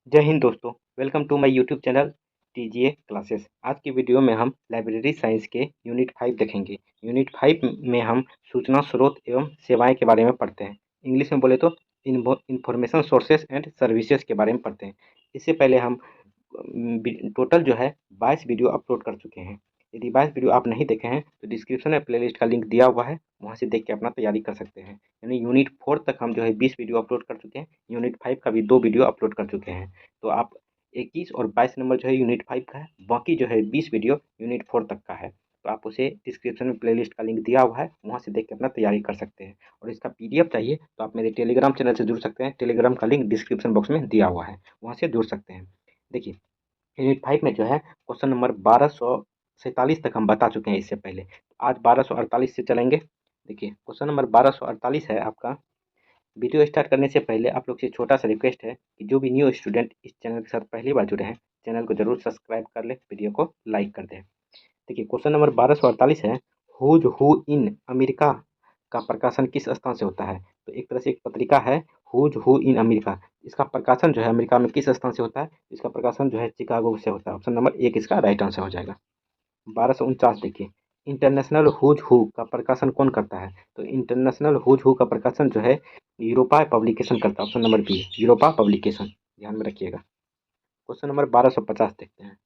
जय हिंद दोस्तों, welcome to my YouTube channel TGA classes. आज की वीडियो में हम लाइब्रेरी साइंस के यूनिट 5 देखेंगे। यूनिट 5 में हम सूचना स्रोत एवं सेवाएं के बारे में पढ़ते हैं। इंग्लिश में बोले तो इंफॉर्मेशन सोर्सेस एंड सर्विसेज के बारे में पढ़ते हैं। इससे पहले हम टोटल जो है 22 वीडियो अपलोड कर चुके हैं। यदि 22 वीडियो आप नहीं देखे हैं तो डिस्क्रिप्शन में प्लेलिस्ट का लिंक दिया हुआ है, वहाँ से देख के अपना तैयारी कर सकते हैं। यानी यूनिट 4 तक हम जो है 20 वीडियो अपलोड कर चुके हैं। यूनिट 5 का भी 2 वीडियो अपलोड कर चुके हैं। तो आप 21 और 22 नंबर जो है यूनिट 5 का है, बाकी जो है 20 वीडियो यूनिट 4 तक का है। तो आप उसे डिस्क्रिप्शन में प्लेलिस्ट का लिंक दिया हुआ है, वहाँ से देख के अपना तैयारी कर सकते हैं। और इसका पीडीएफ चाहिए तो आप मेरे टेलीग्राम चैनल से जुड़ सकते हैं। टेलीग्राम का लिंक डिस्क्रिप्शन बॉक्स में दिया हुआ है, वहाँ से जुड़ सकते हैं। देखिए, यूनिट 5 में जो है क्वेश्चन नंबर 1247 तक हम बता चुके हैं इससे पहले। आज 1248 से चलेंगे। देखिए, क्वेश्चन नंबर 1248 है आपका। वीडियो स्टार्ट करने से पहले आप लोग से छोटा सा रिक्वेस्ट है कि जो भी न्यू स्टूडेंट इस चैनल के साथ पहली बार जुड़े हैं, चैनल को जरूर सब्सक्राइब कर ले, वीडियो को लाइक कर दें। देखिए, क्वेश्चन नंबर 1248 है, हुज हु इन अमेरिका का प्रकाशन किस स्थान से होता है? तो एक तरह से एक पत्रिका है, हुज हु इन अमेरिका। इसका प्रकाशन जो है अमेरिका में किस स्थान से होता है? इसका प्रकाशन जो है चिकागो से होता है। ऑप्शन नंबर एक इसका राइट आंसर हो जाएगा। 1249 देखिए, इंटरनेशनल हुज हू का प्रकाशन कौन करता है? तो इंटरनेशनल हुज हू का प्रकाशन जो है यूरोपा पब्लिकेशन करता है। Option number B, Europa publication, ध्यान में रखिएगा। क्वेश्चन नंबर 1250 देखते हैं।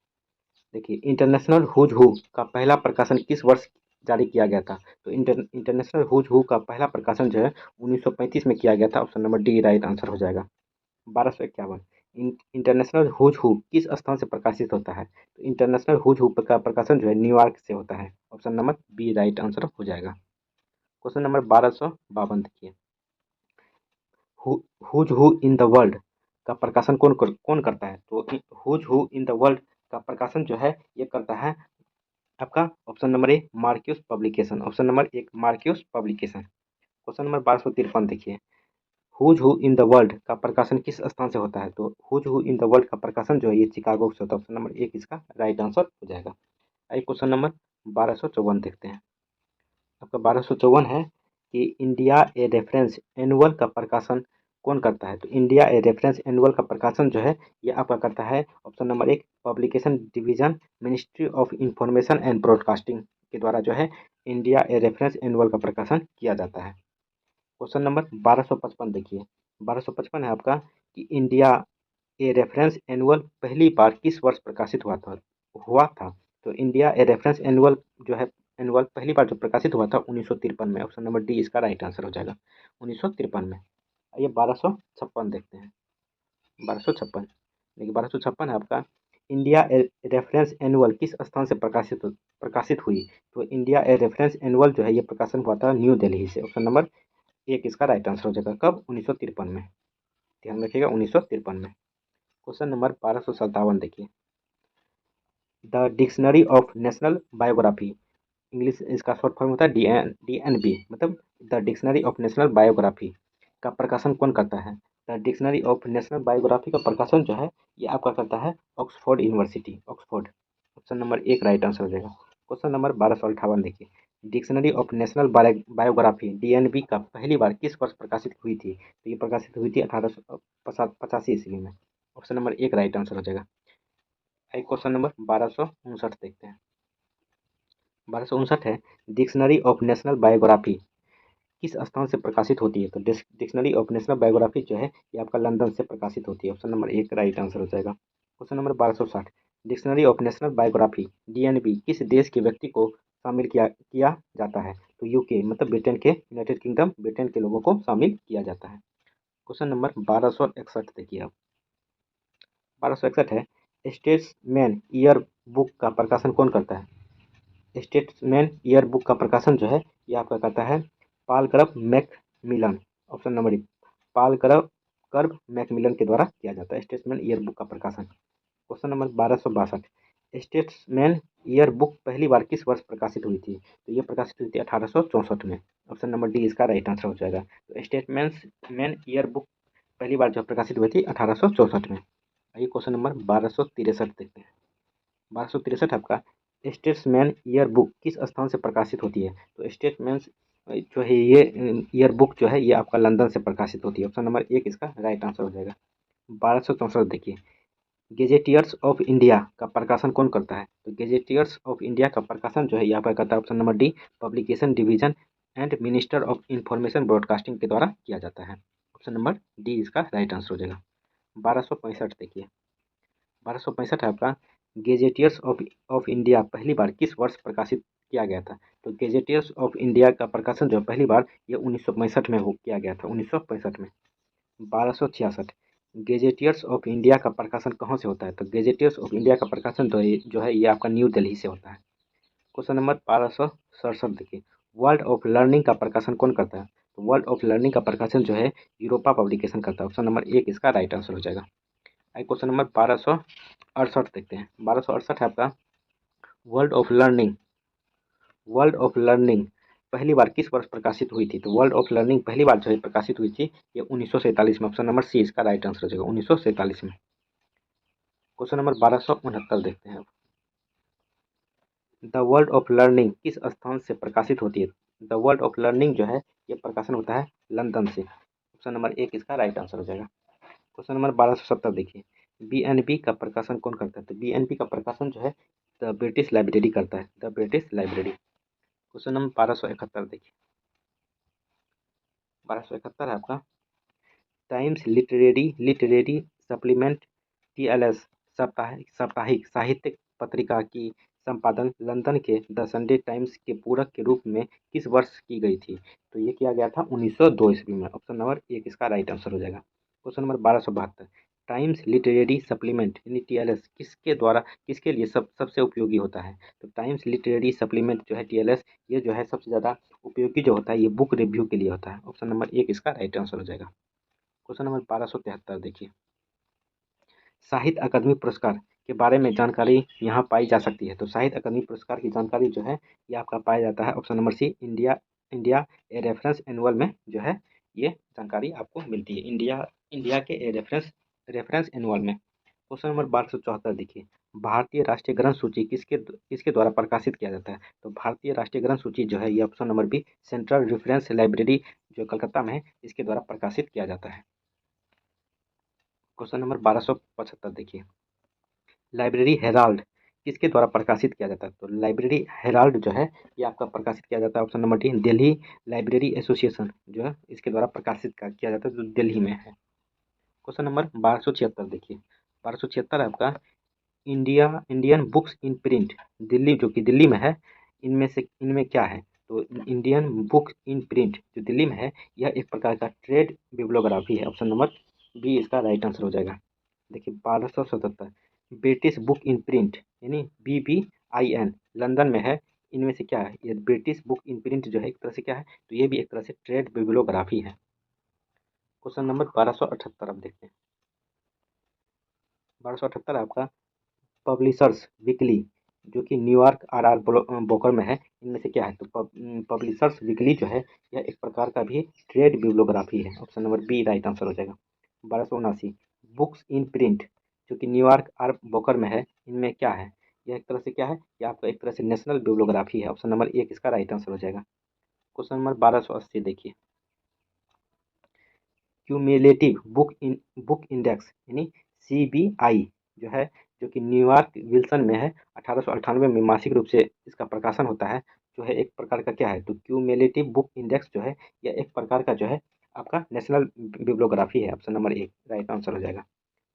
देखिए, इंटरनेशनल हुज हू का पहला प्रकाशन किस वर्ष जारी किया गया था? तो इंटरनेशनल हुज हू का पहला प्रकाशन जो है 1935 में किया गया था। Option number D right answer हो जाएगा। 1251, इंटरनेशनल हुज हू किस स्थान से प्रकाशित होता है? तो इंटरनेशनल हुज हू का प्रकाशन जो है न्यूयॉर्क से होता है। Option number B right answer हो जाएगा। क्वेश्चन नंबर 1252 देखिए, who's who in the world का प्रकाशन कौन करता है? तो who's who in the world का प्रकाशन जो है ये करता है आपका option number A Marquis publication. Option number एक मार्क्यूस पब्लिकेशन। क्वेश्चन नंबर 1253 देखिए, who's who in the world का प्रकाशन किस स्थान से होता है? तो who's who in the world का प्रकाशन जो है ये चिकागो से होता है। ऑप्शन नंबर एक इसका राइट आंसर हो जाएगा। आइए क्वेश्चन नंबर 1254 देखते हैं। आपका 1254 है कि इंडिया ए रेफरेंस एनुअल का प्रकाशन कौन करता है? तो इंडिया ए रेफरेंस एनुअल का प्रकाशन जो है ये आपका करता है ऑप्शन नंबर एक publication division, ministry of information and broadcasting के द्वारा जो है इंडिया ए रेफरेंस एनुअल का प्रकाशन किया जाता है। क्वेश्चन नंबर 1255 देखिए, 1255 है आपका कि इंडिया ए रेफरेंस एनुअल पहली बार किस वर्ष प्रकाशित हुआ था? तो इंडिया ए रेफरेंस एनुअल जो है एनुअल पहली बार जो प्रकाशित हुआ था 1953 में। ऑप्शन नंबर डी इसका राइट आंसर हो जाएगा, 1953 में। आइए 1256 देखते हैं। 1256 देखिए, 1256 है आपका, इंडिया ए रेफरेंस एनुअल किस स्थान से प्रकाशित हुई? तो इंडिया ए रेफरेंस एनुअल जो है ये प्रकाशन हुआ था न्यू दिल्ली से। ऑप्शन नंबर एक इसका राइट आंसर हो जाएगा। कब? 1953 में, ध्यान रखिएगा 1953 में। क्वेश्चन नंबर 1257 देखिए, the dictionary of national biography, English इसका शॉर्ट फॉर्म होता है DNB, मतलब the dictionary of national biography का प्रकाशन कौन करता है? The dictionary of national biography का प्रकाशन जो है ये आपका करता है Oxford university, Oxford. Option number एक राइट आंसर हो जाएगा। क्वेश्चन नंबर 1258 देखिए, dictionary of national biography DNB का पहली बार किस वर्ष प्रकाशित हुई थी? तो ये प्रकाशित हुई थी 1885 ईस्वी में। ऑप्शन नंबर एक राइट आंसर हो जाएगा। एक क्वेश्चन नंबर 1259 देखते हैं। 1259 है, डिक्शनरी ऑफ नेशनल बायोग्राफी किस स्थान से प्रकाशित होती है? तो डिक्शनरी ऑफ नेशनल बायोग्राफी जो है ये आपका लंदन से प्रकाशित होती है। ऑप्शन नंबर एक राइट आंसर हो जाएगा। Question number 1260, dictionary of national biography DNB किस देश के व्यक्ति को शामिल किया किया जाता है? तो यूके, मतलब ब्रिटेन के, यूनाइटेड किंगडम ब्रिटेन के लोगों को शामिल किया जाता है। क्वेश्चन नंबर 1261 देखिए आप। 1261 है, स्टेट्समैन ईयर बुक का प्रकाशन कौन करता है? स्टेट्समैन ईयर बुक का प्रकाशन जो है ये आपका करता है पाल करब मैकमिलन। ऑप्शन नंबर एक, पाल करब कर्ब मैकमिलन के द्वारा किया जाता है स्टेट्समैन ईयर बुक का प्रकाशन। Question number 1262, statesman year book पहली बार किस वर्ष प्रकाशित हुई थी? तो ये प्रकाशित हुई थी 1864 में। ऑप्शन नंबर डी इसका राइट आंसर हो जाएगा। तो स्टेट्समैन ईयर बुक पहली बार जो प्रकाशित हुई थी 1864 में। आइए क्वेश्चन नंबर 1263 देखते हैं। 1263 आपका, स्टेट्समैन ईयर बुक किस स्थान से प्रकाशित होती है? तो स्टेट्समैन जो है ये ईयर बुक जो है ये आपका लंदन से प्रकाशित होती है। ऑप्शन नंबर एक इसका राइट आंसर हो जाएगा। 1264 देखिए, गेजेटियर्स ऑफ इंडिया का प्रकाशन कौन करता है? तो गेजेटियर्स ऑफ इंडिया का प्रकाशन जो है यहाँ पर करता है option number D, publication division and minister of information broadcasting के द्वारा किया जाता है। ऑप्शन नंबर डी इसका राइट आंसर हो जाएगा। 1265 देखिए, 1265 है आपका, गेजेटियर्स ऑफ इंडिया पहली बार किस वर्ष प्रकाशित किया गया था? तो गेजेटियर्स ऑफ इंडिया का प्रकाशन जो पहली बार ये 1965 में हो किया गया था, 1965 में। 1266, गेजेटियर्स ऑफ इंडिया का प्रकाशन कहाँ से होता है? तो गेजेटियर्स ऑफ इंडिया का प्रकाशन जो है ये आपका न्यू दिल्ली से होता है। क्वेश्चन नंबर 1267 देखिए, वर्ल्ड ऑफ लर्निंग का प्रकाशन कौन करता है? तो वर्ल्ड ऑफ लर्निंग का प्रकाशन जो है यूरोपा पब्लिकेशन करता है। ऑप्शन नंबर एक इसका राइट आंसर हो जाएगा। आइए क्वेश्चन नंबर 1268 देखते हैं। 1268 है आपका, world of learning, world of learning पहली बार किस वर्ष प्रकाशित हुई थी? तो वर्ल्ड ऑफ लर्निंग पहली बार जो है प्रकाशित हुई थी ये 1947 में। ऑप्शन नंबर सी इसका राइट आंसर हो जाएगा, 1947 में। क्वेश्चन नंबर 1269 देखते हैं। द वर्ल्ड ऑफ लर्निंग किस स्थान से प्रकाशित होती है? द वर्ल्ड ऑफ लर्निंग जो है ये प्रकाशन होता है लंदन से। ऑप्शन नंबर एक इसका राइट आंसर हो जाएगा। क्वेश्चन नंबर 1270 देखिए, बीएनबी का प्रकाशन कौन करता है? तो बीएनबी का प्रकाशन जो है द ब्रिटिश लाइब्रेरी करता है, the British library. Question number 1271 देखिए, 1271 है आपका, times literary literary supplement TLS साप्ताहिक साप्ताहिक साहित्यिक पत्रिका की संपादन लंदन के द संडे टाइम्स के पूरक के रूप में किस वर्ष की गई थी? तो ये किया गया था 1902 ईस्वी में। ऑप्शन नंबर एक इसका राइट आंसर हो जाएगा। Question number 1272, times literary supplement यानी टीएलएस किसके द्वारा किसके लिए सबसे उपयोगी होता है? तो टाइम्स लिटरेरी सप्लीमेंट जो है टीएलएस ये जो है सबसे ज़्यादा उपयोगी जो होता है ये बुक रिव्यू के लिए होता है। ऑप्शन नंबर एक इसका राइट आंसर हो जाएगा। क्वेश्चन नंबर 1273 देखिए, साहित्य अकादमी पुरस्कार के बारे में जानकारी यहाँ पाई जा सकती है। तो साहित्य अकादमी पुरस्कार की जानकारी जो है ये आपका पाया जाता है option number C, India India A reference annual में जो है ये जानकारी आपको मिलती है, इंडिया इंडिया के ए रेफरेंस रेफरेंस एनुअल में। क्वेश्चन नंबर 1274 देखिए, भारतीय राष्ट्रीय ग्रंथ सूची किसके किसके द्वारा प्रकाशित किया जाता है? तो भारतीय राष्ट्रीय ग्रंथ सूची जो है ये option number B, central reference library जो कलकत्ता में है इसके द्वारा प्रकाशित किया जाता है। क्वेश्चन नंबर 1275 देखिए, लाइब्रेरी हेराल्ड किसके द्वारा प्रकाशित किया जाता है? तो लाइब्रेरी हेराल्ड जो है ये आपका प्रकाशित किया जाता है option number D, Delhi library association जो है इसके द्वारा प्रकाशित किया जाता है जो दिल्ली में है। क्वेश्चन नंबर 1276 देखिए, 1276 आपका, Indian books in print Delhi जो कि दिल्ली में है इनमें क्या है? तो इंडियन बुक इन प्रिंट जो दिल्ली में है यह एक प्रकार का ट्रेड बिब्लियोग्राफी है। ऑप्शन नंबर बी इसका राइट आंसर हो जाएगा। देखिए 1277, ब्रिटिश बुक इन प्रिंट यानी BBIN लंदन में है, इनमें से क्या है? ये ब्रिटिश बुक इन प्रिंट जो है एक तरह से क्या है? तो ये भी एक तरह से ट्रेड बिब्लियोग्राफी है। क्वेश्चन नंबर 1278 अब देखते हैं। 1278 आपका, पब्लिशर्स वीकली जो कि न्यूयॉर्क RR बोकर में है इनमें से क्या है? तो पब्लिशर्स वीकली जो है यह एक प्रकार का भी ट्रेड बिब्लियोग्राफी है। Option number B right answer हो जाएगा। 1279, बुक्स इन प्रिंट जो कि न्यूयॉर्क आर बोकर में है इनमें क्या है? यह एक तरह से क्या है? यह आपका एक तरह से नेशनल बिब्लियोग्राफी है। ऑप्शन नंबर एक इसका राइट आंसर हो जाएगा। क्वेश्चन नंबर 1280 देखिए, क्यूमुलेटिव बुक इंडेक्स यानी CBI जो है जो कि न्यूयॉर्क विल्सन में है 1898 में मासिक रूप से इसका प्रकाशन होता है जो है एक प्रकार का क्या है? तो क्यूमुलेटिव बुक इंडेक्स जो है यह एक प्रकार का जो है आपका नेशनल बिब्लियोग्राफी है। ऑप्शन नंबर एक राइट आंसर हो जाएगा।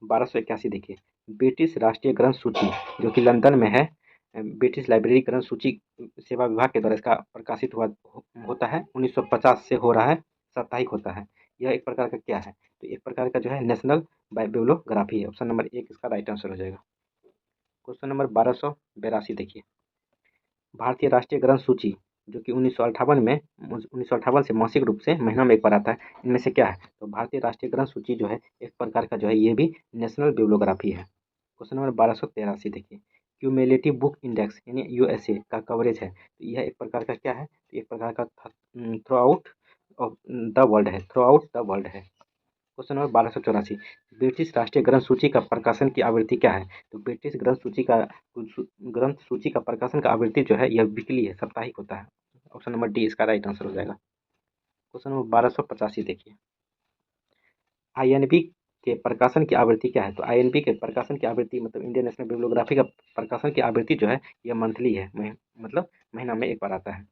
1281 देखिए, ब्रिटिश राष्ट्रीय ग्रंथ सूची जो कि लंदन में है, ब्रिटिश लाइब्रेरी ग्रंथ सूची सेवा विभाग के द्वारा इसका प्रकाशित हुआ होता है 1950 से हो रहा है, साप्ताहिक होता है। यह एक प्रकार का क्या है? तो एक प्रकार का जो है नेशनल बाइबिलोग्राफी है। ऑप्शन नंबर एक इसका राइट आंसर हो जाएगा। क्वेश्चन नंबर 1282 देखिए, भारतीय राष्ट्रीय ग्रंथ सूची जो कि 1958 से मासिक रूप से महीना में एक बार आता है इनमें से क्या है? तो भारतीय राष्ट्रीय ग्रंथ सूची जो है एक प्रकार का जो है ये भी नेशनल बिब्लियोग्राफी है। क्वेश्चन नंबर 1283 देखिए, क्यूमुलेटिव बुक इंडेक्स यानी USA का कवरेज है तो यह एक प्रकार का क्या है? तो एक प्रकार का through out of the world है, थ्रू आउट द वर्ल्ड है। क्वेश्चन नंबर 1284, ब्रिटिश राष्ट्रीय ग्रंथ सूची का प्रकाशन की आवृत्ति क्या है? तो ब्रिटिश ग्रंथ सूची का प्रकाशन का आवृत्ति जो है यह वीकली है, साप्ताहिक होता है। ऑप्शन नंबर डी इसका राइट आंसर हो जाएगा। क्वेश्चन नंबर 1285 देखिए, INB के प्रकाशन की आवृत्ति क्या है? तो INB के प्रकाशन की आवृत्ति मतलब इंडियन नेशनल बिब्लियोग्राफी का प्रकाशन की आवृत्ति जो है ये मंथली है, मतलब महीना में एक बार आता है।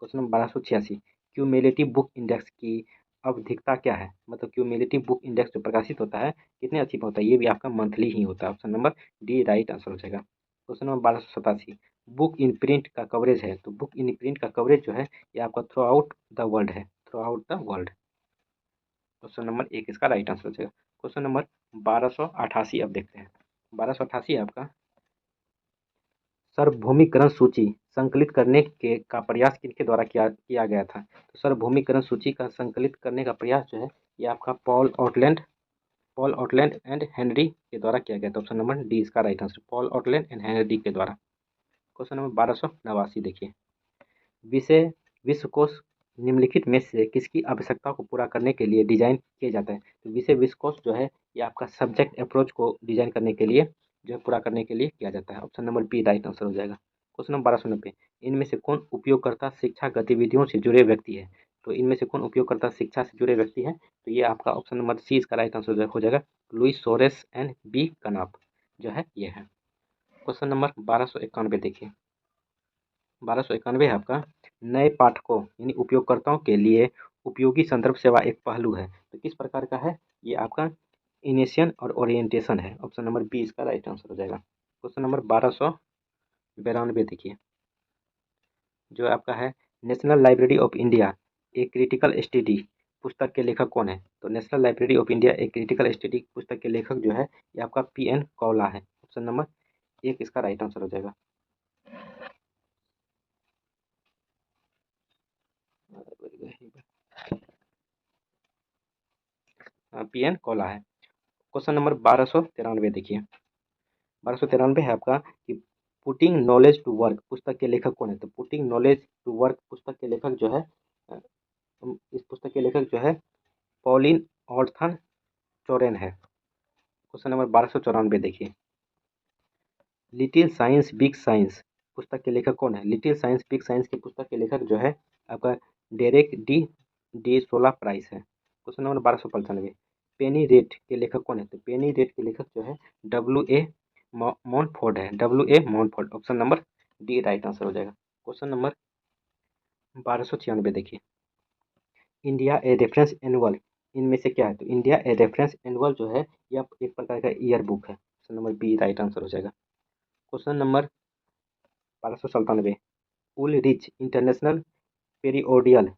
Question number 1286, cumulative book index की आवधिकता क्या है? मतलब क्यूमुलेटिव बुक इंडेक्स जो प्रकाशित होता है कितने अवधि में होता है? ये भी आपका मंथली ही होता है। Option number D right answer हो जाएगा। Question number 1287, book in print का कवरेज है, तो बुक इन प्रिंट का कवरेज जो है ये आपका थ्रू आउट द वर्ल्ड है, through out the world. Question number एक इसका राइट आंसर हो जाएगा। क्वेश्चन नंबर 1288 अब देखते हैं। 1288 आपका सार्वभौमिकरण सूची संकलित करने के का प्रयास किनके द्वारा किया किया गया था? तो सार्वभौमिकरण सूची का संकलित करने का प्रयास जो है ये आपका पॉल आउटलैंड एंड हेनरी के द्वारा किया गया था। ऑप्शन नंबर डी इसका right answer, Paul Otlet and Henri के द्वारा। क्वेश्चन नंबर 1289 देखिए, विषय विश्वकोश निम्नलिखित में से किसकी आवश्यकता को पूरा करने के लिए डिजाइन किया जाता है? तो विषय विश्वकोश जो है ये आपका सब्जेक्ट अप्रोच को डिजाइन करने के लिए जो है पूरा करने के लिए किया जाता है। Option number B right answer हो जाएगा। क्वेश्चन नंबर 1290, इनमें से कौन उपयोगकर्ता शिक्षा गतिविधियों से जुड़े व्यक्ति है? तो इनमें से कौन उपयोगकर्ता शिक्षा से जुड़े व्यक्ति है? तो ये आपका ऑप्शन नंबर सी इसका राइट आंसर हो जाएगा, लुइस सोरेस एंड बी कनाप जो है ये है। क्वेश्चन नंबर 1291 देखिए, 1291 है आपका, नए पाठकों यानी उपयोगकर्ताओं के लिए उपयोगी संदर्भ सेवा एक पहलू है, तो किस प्रकार का है? ये आपका इनिशियल और ओरिएंटेशन है। ऑप्शन नंबर बी इसका राइट आंसर हो जाएगा। क्वेश्चन नंबर 1292 देखिए, जो आपका है national library of India a critical study पुस्तक के लेखक कौन है? तो national library of India a critical study पुस्तक के लेखक जो है ये आपका PN कौला है। ऑप्शन नंबर एक इसका राइट आंसर हो जाएगा। PN कौला है। क्वेश्चन नंबर 1293 देखिए, 1293 है आपका कि पुटिंग नॉलेज टू वर्क पुस्तक के लेखक कौन है? तो पुटिंग नॉलेज टू वर्क पुस्तक के लेखक जो है इस पुस्तक के लेखक जो है पॉलिन ऑर्थन चोरेन है। क्वेश्चन नंबर 1294 देखिए, लिटिल साइंस बिग साइंस पुस्तक के लेखक कौन है? लिटिल साइंस बिग साइंस की पुस्तक के लेखक जो है आपका डेरेक डी सोला प्राइस है। क्वेश्चन नंबर 1295, पेनी रेट के लेखक कौन है? तो पेनी रेट के लेखक जो है WA मॉन्टफोर्ड है, WA Montford. Option number D right answer हो जाएगा। क्वेश्चन नंबर 1296 देखिए, इंडिया ए रेफरेंस एनुअल इनमें से क्या है? तो इंडिया ए रेफरेंस एनुअल जो है यह एक प्रकार का ईयर बुक है। Option number B right answer हो जाएगा। Question number 1297, Ulrich international periodical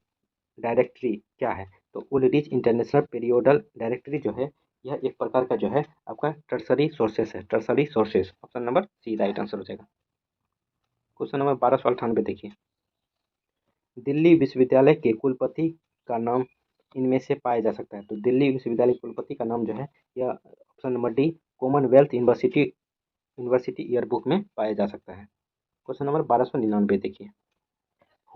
directory क्या है? तो उलरिच इंटरनेशनल पीरियोडल डायरेक्टरी जो है यह एक प्रकार का जो है आपका टर्सरी सोर्सेस है, tertiary sources. Option number C right answer हो जाएगा। क्वेश्चन नंबर 1298 देखिए, दिल्ली विश्वविद्यालय के कुलपति का नाम इनमें से पाया जा सकता है? तो दिल्ली विश्वविद्यालय के कुलपति का नाम जो है यह option number D Commonwealth university yearbook में पाया जा सकता है। क्वेश्चन नंबर 1299 देखिए,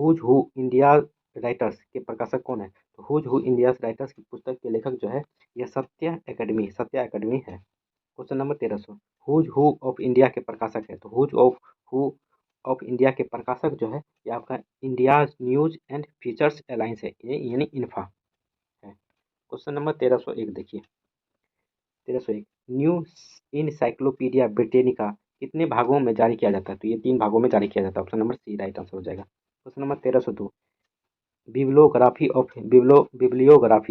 हुज हु इंडिया राइटर्स के प्रकाशक कौन है? तो हुज हु इंडिया राइटर्स की पुस्तक के लेखक जो है यह सत्या एकेडमी है। Question number 1300, who's who of India के प्रकाशक है? तो who's of who of India के प्रकाशक जो है ये आपका India news and features alliance है, यानी इन्फा है। क्वेश्चन नंबर 1301 देखिए, 1301, न्यू इनसाइक्लोपीडिया ब्रिटेनिका कितने भागों में जारी किया जाता है? तो ये 3 भागों में जारी किया जाता है। Option number C right answer हो जाएगा। क्वेश्चन नंबर 1302, बिब्लियोग्राफी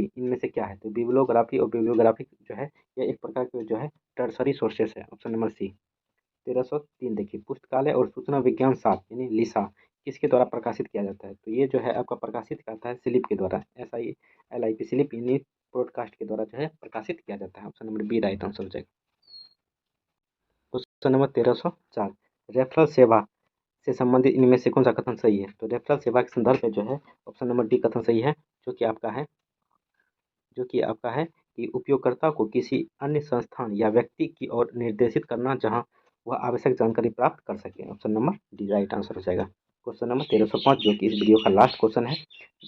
इनमें से क्या है? तो बिब्लियोग्राफी और बिब्लियोग्राफी जो है यह एक प्रकार के जो है टर्सरी सोर्सेस है। Option number C. 1303 देखिए, पुस्तकालय और सूचना विज्ञान शास्त्र यानी लिसा किसके द्वारा प्रकाशित किया जाता है? तो ये जो है आपका प्रकाशित करता है स्लिप के द्वारा, SILIP स्लिप यानी ब्रॉडकास्ट के द्वारा जो है प्रकाशित किया जाता है। Option number B right answer हो जाएगा। क्वेश्चन नंबर 1304, रेफरल सेवा से संबंधित इनमें से कौन सा कथन सही है? तो रेफरल सेवा के संदर्भ में जो है ऑप्शन नंबर डी कथन सही है, जो कि आपका है कि उपयोगकर्ता को किसी अन्य संस्थान या व्यक्ति की ओर निर्देशित करना जहां वह आवश्यक जानकारी प्राप्त कर सके। Option number D right answer हो जाएगा। क्वेश्चन नंबर 1305 जो कि इस वीडियो का लास्ट क्वेश्चन है,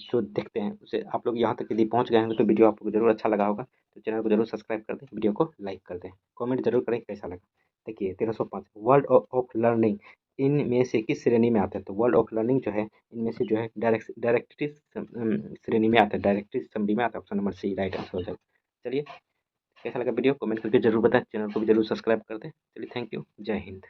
जो देखते हैं उसे आप लोग यहाँ तक यदि पहुँच गए हैं तो वीडियो आपको जरूर अच्छा लगा होगा, तो चैनल को जरूर सब्सक्राइब कर दें, वीडियो को लाइक कर दें, कमेंट जरूर करें कैसा लगा। देखिए 1305, वर्ल्ड ऑफ लर्निंग इनमें से किस श्रेणी में आता है? तो वर्ल्ड ऑफ लर्निंग जो है इनमें से जो है डायरेक्टरी श्रेणी में आता है, डायरेक्टरी समरी में आता है। Option number C right answer हो जाएगा। चलिए कैसा लगा वीडियो कमेंट करके जरूर बताएं, चैनल को भी जरूर सब्सक्राइब कर दें। चलिए थैंक यू, जय हिंद।